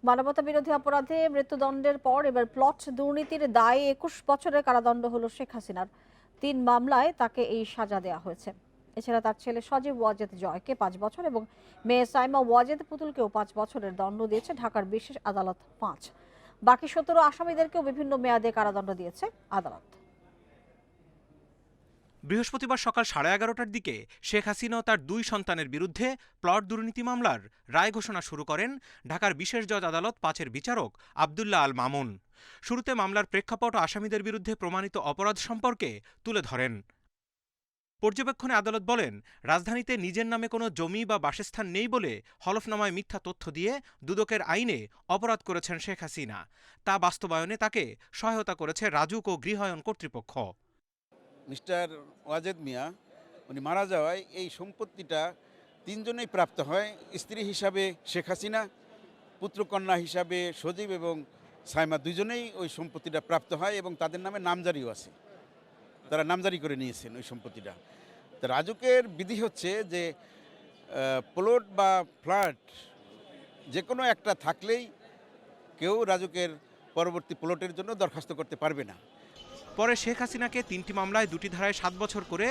মানবতাবিরোধী অপরাধে মৃত্যুদণ্ডের পর এবার প্লট দুর্নীতির দায়ে ২১ বছরের কারাদণ্ড হলো শেখ হাসিনার। ৩ মামলায় তাকে এই সাজা দেওয়া হয়েছে। এছাড়া তার ছেলে সজীব ওয়াজেদ জয়কে ৫ বছর এবং মেয়ে সাইমা ওয়াজেদ পুতুলকেও ৫ বছরের দণ্ড দিয়েছে ঢাকার বিশেষ আদালত ৫। বাকি ১৭ আসামিদেরকেও বিভিন্ন মেয়াদে কারাদণ্ড দিয়েছে আদালত। বৃহস্পতিবার সকাল 11:30টার দিকে শেখ হাসিনা ও তার ২ সন্তানের বিরুদ্ধে প্লট দুর্নীতি মামলার রায় ঘোষণা শুরু করেন ঢাকার বিশেষ জজ আদালত ৫-এর বিচারক আব্দুল্লাহ আল মামুন। শুরুতে মামলার প্রেক্ষাপট ও আসামিদের বিরুদ্ধে প্রমাণিত অপরাধ সম্পর্কে তুলে ধরেন। পর্যবেক্ষণে আদালত বলেন, রাজধানীতে নিজের নামে কোনো জমি বা বাসস্থান নেই বলে হলফনামায় মিথ্যা তথ্য দিয়ে দুদকের আইনে অপরাধ করেছেন শেখ হাসিনা। তা বাস্তবায়নে তাকে সহায়তা করেছে রাজুক ও গৃহায়ণ কর্তৃপক্ষ। মিস্টার ওয়াজেদ মিয়া উনি মারা যাওয়ায় এই সম্পত্তিটা তিনজনেই প্রাপ্ত হয়। স্ত্রী হিসাবে শেখ হাসিনা, পুত্রকন্যা হিসাবে সজীব এবং সাইমা দুজনেই ওই সম্পত্তিটা প্রাপ্ত হয় এবং তাদের নামে নামজারিও আছে। তারা নামজারি করে নিয়েছেন ওই সম্পত্তিটা। তো রাজুকের বিধি হচ্ছে যে প্লট বা ফ্ল্যাট যে কোনো একটা থাকলেই কেউ রাজুকের পরবর্তী প্লটের জন্য দরখাস্ত করতে পারবে না। পরে শেখ হাসিনাকে ৩টি মামলায় 2টি ধারায় 7 বছর করে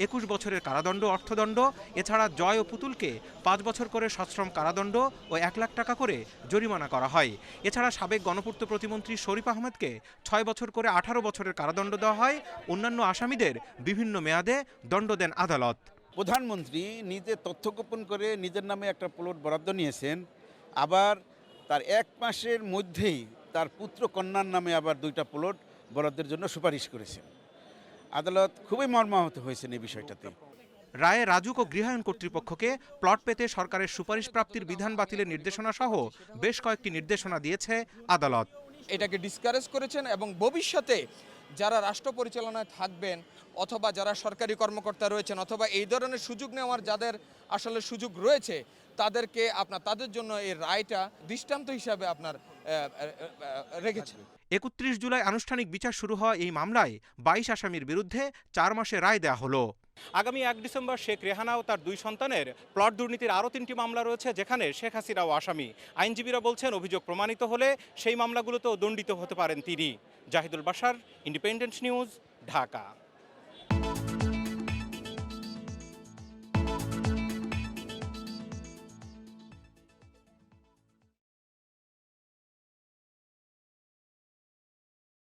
21 বছরের কারাদণ্ড, অর্থদণ্ড, এছাড়া জয় ও পুতুলকে 5 বছর করে সশ্রম কারাদণ্ড ও 1 লাখ টাকা করে জরিমানা করা হয়। এছাড়া সাবেক গণপূর্ত প্রতিমন্ত্রী শরীফ আহমেদকে 6 বছর করে 18 বছরের কারাদণ্ড দেওয়া হয়। অন্যান্য আসামিদের বিভিন্ন মেয়াদে দণ্ড দেন আদালত। প্রধানমন্ত্রী নিজে তথ্য গোপন করে নিজের নামে একটা প্লট বরাদ্দ নিয়েছেন, আবার তার 1 মাসের মধ্যেই তার পুত্র কন্যার নামে আবার 2টা প্লট বরাদ্দের জন্য সুপারিশ করেছেন। আদালত খুবই মর্মাহত হয়েছেন এই বিষয়টাতে। রায়ে রাজুক ও গৃহায়ণ কর্তৃপক্ষকে প্লট পেতে সরকারের সুপারিশ প্রাপ্তির বিধান বাতিলের নির্দেশনা সহ বেশ কয়েকটি নির্দেশনা দিয়েছে আদালত। এটাকে ডিসকারেজ করেছেন এবং ভবিষ্যতে যারা রাষ্ট্র পরিচালনায় থাকবেন অথবা যারা সরকারি কর্মকর্তা রয়েছেন অথবা এই ধরনের সুযোগ নেওয়ার যাদের আসলে সুযোগ রয়েছে তাদেরকে তাদের জন্য এই রায়টা দৃষ্টান্ত হিসাবে রেখেছেন। 31 জুলাই আনুষ্ঠানিক বিচার শুরু হওয়া এই মামলায় 22 আসামির বিরুদ্ধে 4 মাসে রায় দেওয়া হলো। আগামী 1 ডিসেম্বর শেখ রেহানা ও তার 2 সন্তানের প্লট দুর্নীতির আরও 3টি মামলা রয়েছে, যেখানে শেখ হাসিনাও আসামি। আইনজীবীরা বলছেন, অভিযোগ প্রমাণিত হলে সেই মামলাগুলোতেও দণ্ডিত হতে পারেন তিনি। Zahidul Bashar, independent news, Dhaka.